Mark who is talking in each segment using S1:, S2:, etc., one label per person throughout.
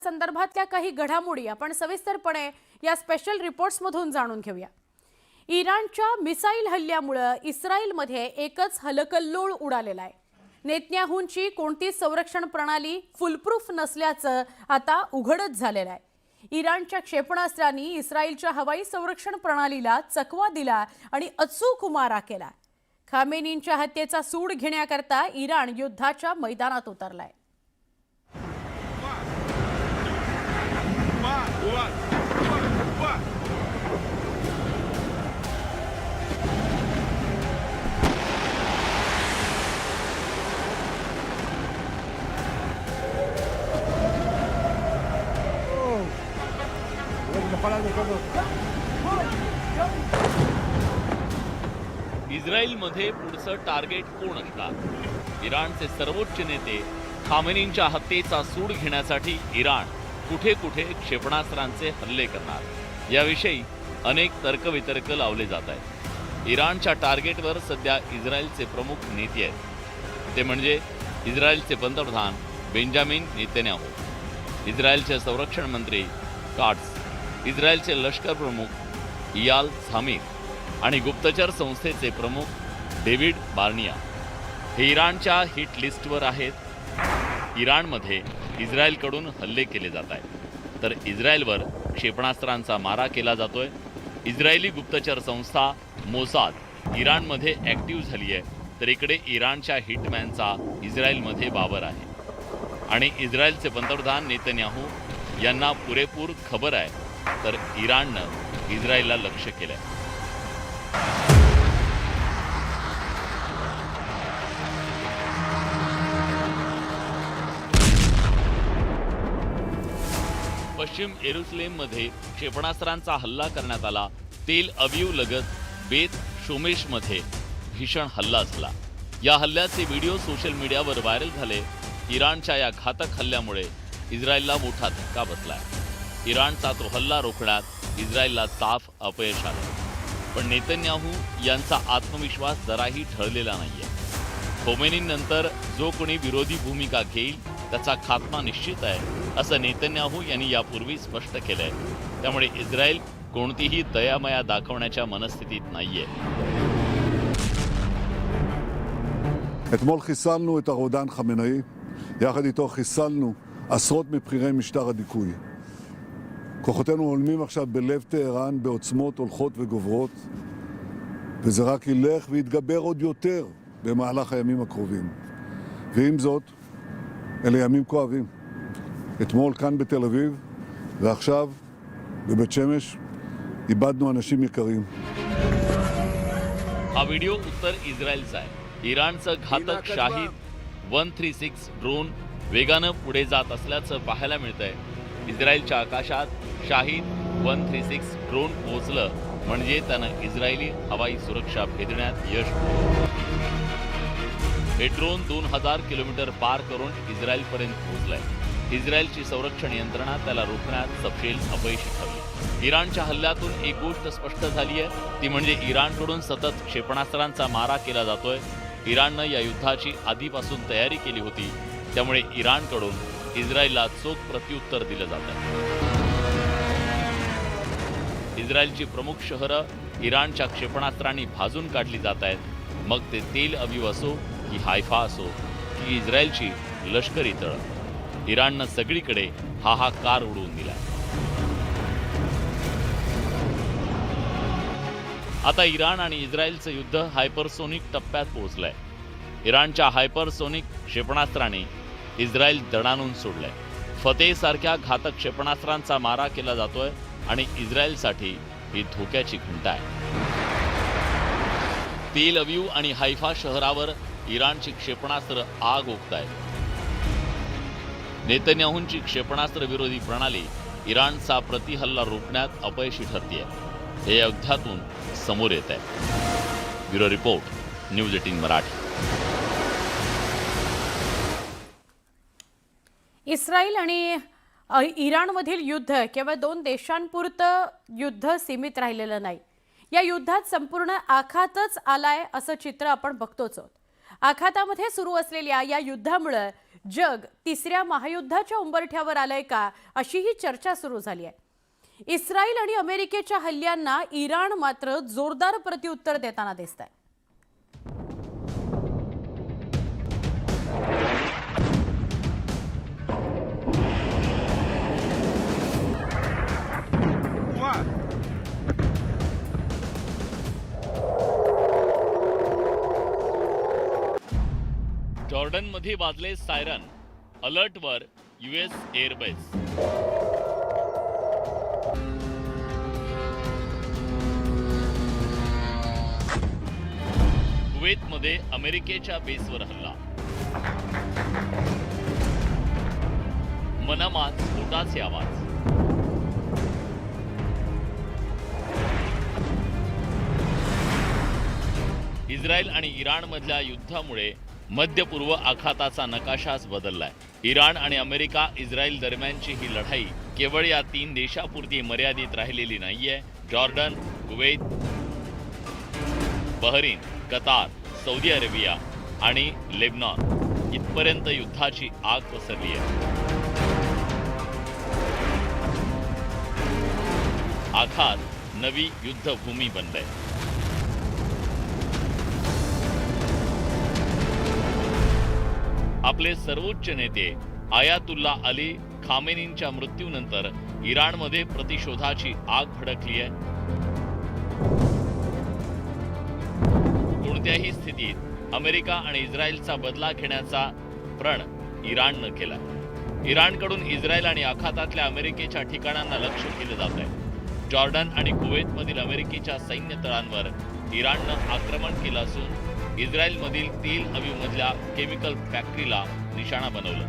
S1: संदर्भातल्या काही घडामोडी आपण सविस्तरपणे या स्पेशल रिपोर्ट्स मधून जाणून घेऊया। इराणच्या मिसाईल हल्ल्यामुळे इस्रायलमध्ये एकच हलकल्लोळ उडालेला आहे। नेतन्याहूंची कोणती संरक्षण प्रणाली फुलप्रूफ नसल्याचं आता उघडच झालेलं आहे। इराणच्या क्षेपणास्त्रांनी इस्रायलच्या हवाई संरक्षण प्रणालीला चकवा दिला आणि अचूक मारा केला। खामेनींच्या हत्येचा सूड घेण्याकरता इराण युद्धाच्या मैदानात उतरलाय।
S2: इस्रायलमध्ये पुढचं टार्गेट कोण असणार? इराणचे सर्वोच्च नेते खामेनींच्या हत्येचा सूड घेण्यासाठी इराण कुठे कुठे क्षेपणास्त्रांचे हल्ले करणार याविषयी अनेक तर्कवितर्क लावले जात आहेत। इराणच्या टार्गेटवर सध्या इस्रायलचे प्रमुख नेते आहेत, ते म्हणजे इस्रायलचे पंतप्रधान बेंजामिन नेतन्याहू, इस्रायलचे संरक्षण मंत्री काट्स, इस्रायलचे लष्कर प्रमुख इयाल झामीर आणि गुप्तचर संस्थेचे प्रमुख डेव्हिड बार्निया हे इराणच्या हिट लिस्टवर आहेत। इराणमध्ये इस्रायलकडून हल्ले केले जात आहेत, तर इस्रायलवर क्षेपणास्त्रांचा मारा केला जातोय। इस्रायली गुप्तचर संस्था मोसाद इराणमध्ये ॲक्टिव्ह झाली आहे, तर इकडे इराणच्या हिटमॅनचा इस्रायलमध्ये वावर आहे आणि इस्रायलचे पंतप्रधान नेतन्याहू यांना पुरेपूर खबर आहे, तर इराणनं इस्रायलला लक्ष्य केलंय। पश्चिम येरुशलेममध्ये क्षेपणास्त्रांचा हल्ला करण्यात आला। तेल अवीव लगत बेत शोमेशमध्ये भीषण हल्ला झाला। या हल्ल्याचे व्हिडिओ सोशल मीडियावर व्हायरल झाले। इराणच्या या घातक हल्ल्यामुळे इस्रायलला मोठा धक्का बसलाय। इराणचा तो हल्ला रोखण्यात इस्रायलला साफ अपयश आलं, पण नेतन्याहू यांचा आत्मविश्वास जराही ढळलेला नाहीये। खोमेनींनंतर जो कोणी विरोधी भूमिका घेईल त्याचा खात्मा निश्चित आहे, असं नेतन्याहू यांनी यापूर्वी स्पष्ट केलंय। त्यामुळे इस्रायल कोणतीही दयामया दाखवण्याच्या मनस्थितीत नाहीये।
S3: אתמול חיסלנו את הרודן חמינאי, יחד איתו חיסלנו עשרות מבכירי משטר הדיכוי. כוחותינו הולמים עכשיו בלב טהרן בעוצמות הולכות וגוברות, וזה רק ילך ויתגבר עוד יותר במהלך הימים הקרובים. ועם זאת, אלה ימים כואבים. אתמול כאן בתל אביב, ועכשיו בבית שמש, איבדנו אנשים יקרים.
S2: हा व्हिडिओ उत्तर इस्रायलचा आहे। इराणचं घातक शाहीद 136 ड्रोन वेगानं पुढे जात असल्याचं पाहायला मिळतंय। इस्रायलच्या आकाशात शाहीद 136 ड्रोन पोहोचलं म्हणजे त्यानं इस्रायली हवाई सुरक्षा भेदण्यात यश मिळवलं। हे ड्रोन 2000 किलोमीटर पार करून इस्रायलपर्यंत पोहोचलंय। इस्रायलची संरक्षण यंत्रणा त्याला रोखण्यात सपशेल अपयशी ठरली। इराणच्या हल्ल्यातून एक गोष्ट स्पष्ट झाली आहे, ती म्हणजे इराणकडून सतत क्षेपणास्त्रांचा मारा केला जातोय। इराणनं या युद्धाची आधीपासून तयारी केली होती, त्यामुळे इराणकडून इस्रायलला चोख प्रत्युत्तर दिलं जातं। इस्रायलची प्रमुख शहरं इराणच्या क्षेपणास्त्रांनी भाजून काढली जात आहेत, मग ते तेल अवीव असो की हायफा असो की इस्रायलची लष्करी तळं। इराणनं सगळीकडे हाहाकार उडवून दिला। आता इराण आणि इस्रायलचं युद्ध हायपरसोनिक टप्प्यात पोहोचलंय। इराणच्या हायपरसोनिक क्षेपणास्त्राने इस्रायल दणाणून सोडलंय। फतेहसारख्या घातक क्षेपणास्त्रांचा मारा केला जातोय आणि इस्रायलसाठी ही धोक्याची घंटा आहे। तेल अवीव आणि हायफा शहरावर इराणची क्षेपणास्त्र आग ओकतायत। नेतन्याहूंची क्षेपणास्त्र विरोधी प्रणाली इराणचा प्रतिहल्ला रोखण्यात अपयशी ठरतेय, हे या युद्धातून समोर येत आहे। Bureau report, news 18 Marathi.
S1: Israel आणि इराणमधील युद्ध केवळ दोन देशांपुरतं युद्ध सीमित राहिलेलं नाही। या युद्धात संपूर्ण आखातच आलाय असं चित्र आपण बघतोच आहोत। आखातामध्ये सुरू असलेल्या या युद्धामुळे जग तिसऱ्या महायुद्धाच्या उंबरठ्यावर आलंय का, अशीही चर्चा सुरू झाली आहे. इस्रायल आणि अमेरिकेच्या हल्ल्यांना इराण मात्र जोरदार प्रत्युत्तर देताना दिसतंय.
S2: जॉर्डनमध्ये वाजले सायरन. अलर्टवर US एअरबेस. कुवेतमध्ये अमेरिकेच्या बेसवर हल्ला. मनामात स्फोटाचे आवाज. इस्रायल आणि इराणमधल्या युद्धामुळे मध्य पूर्व आखाताचा नकाशाच बदललाय. इराण आणि अमेरिका इस्रायल दरम्यानची ही लढाई केवळ या 3 देशापुरती मर्यादित राहिलेली नाहीये. Jordan, Kuwait, Bahrain, Qatar, Saudi Arabia आणि लेबनॉन इथपर्यंत युद्धाची आग पसरली आहे. आखात नवी युद्धभूमी बनलंय. आपले सर्वोच्च नेते आयातुल्ला अली खामेनींच्या मृत्यूनंतर इराणमध्ये प्रतिशोधाची आग भडकली आहे. कोणत्याही स्थितीत अमेरिका आणि इस्रायलचा बदला घेण्याचा प्रण इराणनं केला. इराणकडून इस्रायल आणि आखातातल्या अमेरिकेच्या ठिकाणांना लक्ष्य केलं जात आहे. जॉर्डन आणि कुवेतमधील अमेरिकेच्या सैन्य तळांवर इराणनं आक्रमण केलं असून इस्रायलमधील तेल अवीवमधल्या केमिकल फॅक्टरीला निशाणा बनवलं.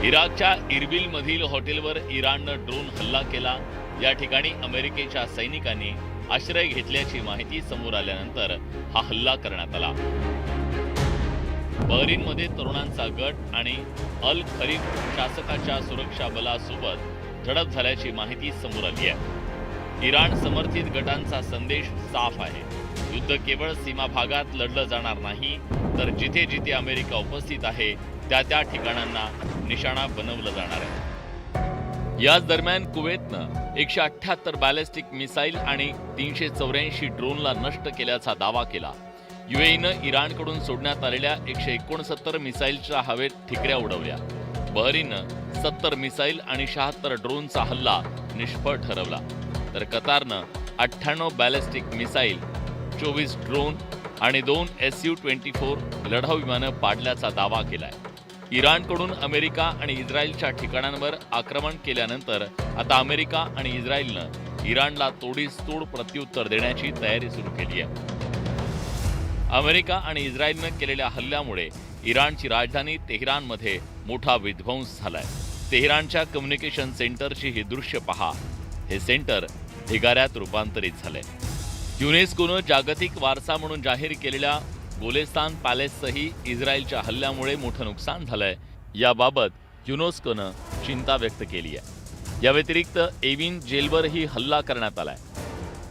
S2: इराकच्या इरबिलमधील हॉटेलवर इराणनं ड्रोन हल्ला केला. या ठिकाणी अमेरिकेच्या सैनिकांनी आश्रय घेतल्याची माहिती समोर आल्यानंतर हा हल्ला करण्यात आला. बहरीनमध्ये तरुणांचा गट आणि अल खरीफ शासकाच्या सुरक्षा बलासोबत झडप झाल्याची माहिती समोर आली आहे. इराण समर्थित गटांचा संदेश साफ आहे. युद्ध केवळ सीमा भागात लढलं जाणार नाही, तर जिथे जिथे अमेरिका उपस्थित आहे त्या त्या ठिकाणांना निशाणा बनवलं जाणार आहे. याच दरम्यान कुवेतनं 178 बॅलिस्टिक मिसाईल आणि 384 ड्रोनला नष्ट केल्याचा दावा केला. UAEनं इराणकडून सोडण्यात आलेल्या 169 मिसाईलच्या हवेत ठिकऱ्या उडवल्या. बहरीननं 70 मिसाईल आणि 76 ड्रोनचा हल्ला निष्फळ ठरवला. तर कतारनं 98 बॅलिस्टिक मिसाईल, 24 ड्रोन आणि 2 Su-24 लढाऊ विमानं पाडल्याचा दावा केलाय. इराणकडून अमेरिका आणि इस्रायलच्या ठिकाणांवर आक्रमण केल्यानंतर आता अमेरिका आणि इस्रायलनं इराणला तोडीस तोड प्रत्युत्तर देण्याची तयारी सुरू केली आहे. अमेरिका आणि इस्रायलनं केलेल्या हल्ल्यामुळे इराणची राजधानी तेहरानमध्ये मोठा विध्वंस झालाय. तेहरानच्या कम्युनिकेशन सेंटरची ही दृश्य पहा. हे सेंटर ढिगाऱ्यात रूपांतरित झालंय. युनेस्कोनं जागतिक वारसा म्हणून जाहीर केलेल्या गोलेस्तान पॅलेसचंही इस्रायलच्या हल्ल्यामुळे मोठं नुकसान झालंय. याबाबत युनेस्कोनं चिंता व्यक्त केली आहे. या व्यतिरिक्त एविन जेलवरही हल्ला करण्यात आलाय.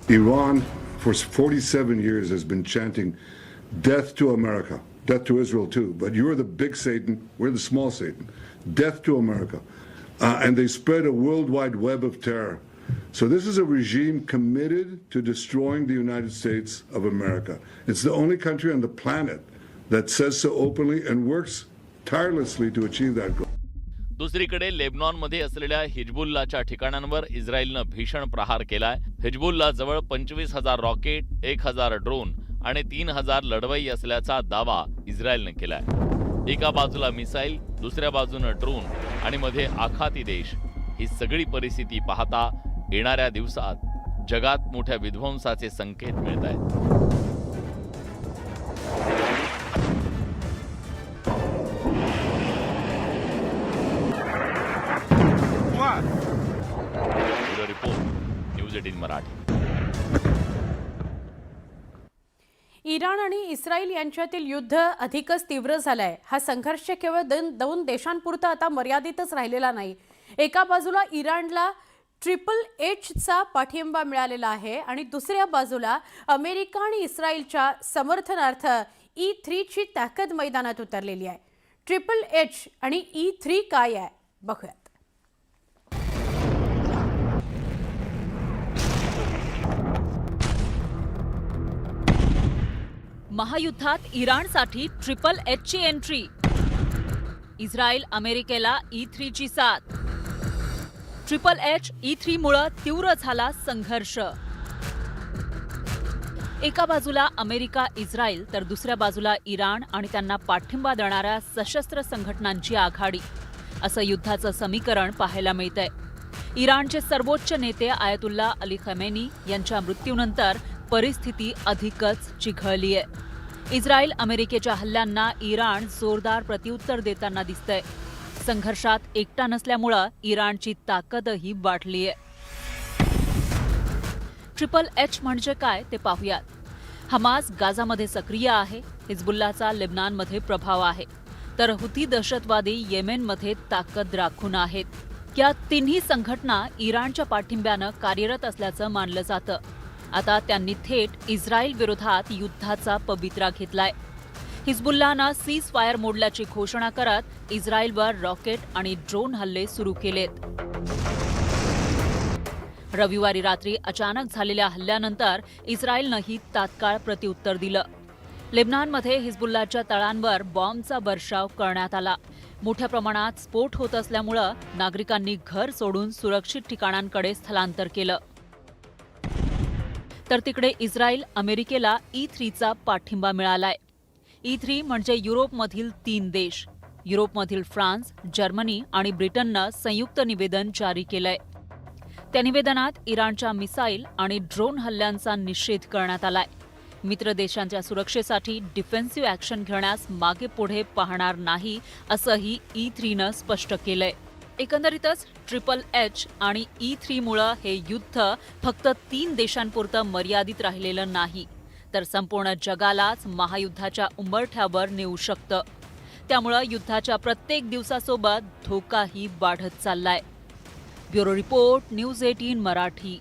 S3: Iran for 47 years has been chanting death to America, death to Israel too, but you're the big Satan, we're the small Satan. Death to America. And they spread a worldwide web of terror. So this is a regime committed to destroying the United States of America. It's the only country on the planet that says so openly and works tirelessly to achieve that goal.
S2: दुसरीकडे लेबनॉनमध्ये असलेल्या हिजबुल्लाच्या ठिकाणांवर इस्रायलनं भीषण प्रहार केलाय. Hezbollah जवळ 25,000 rocket, 1,000 drone आणि 3,000 लढवई असल्याचा दावा इस्रायलनं केलाय. एका बाजूला मिसाईल, दुसऱ्या बाजूनं ड्रोन आणि मध्ये आखाती देश. ही सगळी परिस्थिती पाहता येणाऱ्या दिवसात जगात मोठ्या विध्वंसाचे संकेत मिळत आहेत. Report news 18 Marathi.
S1: इराण आणि इस्रायल यांच्यातील युद्ध अधिकच तीव्र झालंय. हा संघर्ष केवळ दोन देशांपुरता आता मर्यादितच राहिलेला नाही. एका बाजूला इराणला HHचा पाठिंबा मिळालेला आहे आणि दुसऱ्या बाजूला अमेरिका आणि इस्रायलच्या समर्थनार्थ E3 ची ताकद मैदानात उतरलेली आहे. ट्रिपल एच आणि E3 काय आहे बघूयात.
S4: महायुद्धात इराणसाठी ट्रिपल एचची एंट्री. इस्रायल अमेरिकेला E3 ची साथ. ट्रिपल एच E3 मुळे तीव्र झाला संघर्ष. एका बाजूला अमेरिका इस्रायल तर दुसऱ्या बाजूला इराण आणि त्यांना पाठिंबा देणाऱ्या सशस्त्र संघटनांची आघाडी. असं युद्धाचं समीकरण पाहायला मिळतंय. इराणचे सर्वोच्च नेते आयतुल्ला अली खमेनी यांच्या मृत्यूनंतर परिस्थिती अधिकच चिघळली आहे. इस्रायल अमेरिकेच्या हल्ल्यांना इराण जोरदार प्रत्युत्तर देताना दिसतंय. संघर्षात एकटा नसल्यामुळं इराणची ताकदही वाढली आहे. ट्रिपल एच म्हणजे काय ते पाहूयात. हमास गाझामध्ये सक्रिय आहे. हिजबुल्लाचा लेबनानमध्ये प्रभाव आहे. तर हुती दहशतवादी येमेनमध्ये ताकद राखून आहेत. या तिन्ही संघटना इराणच्या पाठिंब्यानं कार्यरत असल्याचं मानलं जातं. आता त्यांनी थेट इस्रायल विरोधात युद्धाचा पवित्रा घेतलाय. हिजबुल्लानं सीज फायर मोडल्याची घोषणा करत इस्रायलवर रॉकेट आणि ड्रोन हल्ले सुरू केलेत. रविवारी रात्री अचानक झालेल्या हल्ल्यानंतर इस्रायलनंही तात्काळ प्रत्युत्तर दिलं. लेबनानमध्ये हिजबुल्लाच्या तळांवर बॉम्बचा वर्षाव करण्यात आला. मोठ्या प्रमाणात स्फोट होत असल्यामुळं नागरिकांनी घर सोडून सुरक्षित ठिकाणांकडे स्थलांतर केलं. तर तिकडे इस्रायल अमेरिकेला E3 चा पाठिंबा मिळालाय. E3 म्हणजे युरोपमधील 3 देश. युरोपमधील फ्रान्स, जर्मनी आणि ब्रिटननं संयुक्त निवेदन जारी केलंय. त्या निवेदनात इराणच्या मिसाईल आणि ड्रोन हल्ल्यांचा निषेध करण्यात आलाय. मित्र देशांच्या सुरक्षेसाठी डिफेन्सिव्ह ॲक्शन घेण्यास मागे पुढे पाहणार नाही असंही E3नं स्पष्ट केलंय. एकंदरीतच ट्रिपल एच आणि E3 मुळे हे युद्ध फक्त 3 देशांपुरतं मर्यादित राहिलेलं नाही, तर संपूर्ण जगालाच महायुद्धाच्या उंबरठ्यावर नेऊ शकतं. त्यामुळं युद्धाच्या प्रत्येक दिवसासोबत धोकाही वाढत चाललाय. Bureau report, news 18 Marathi.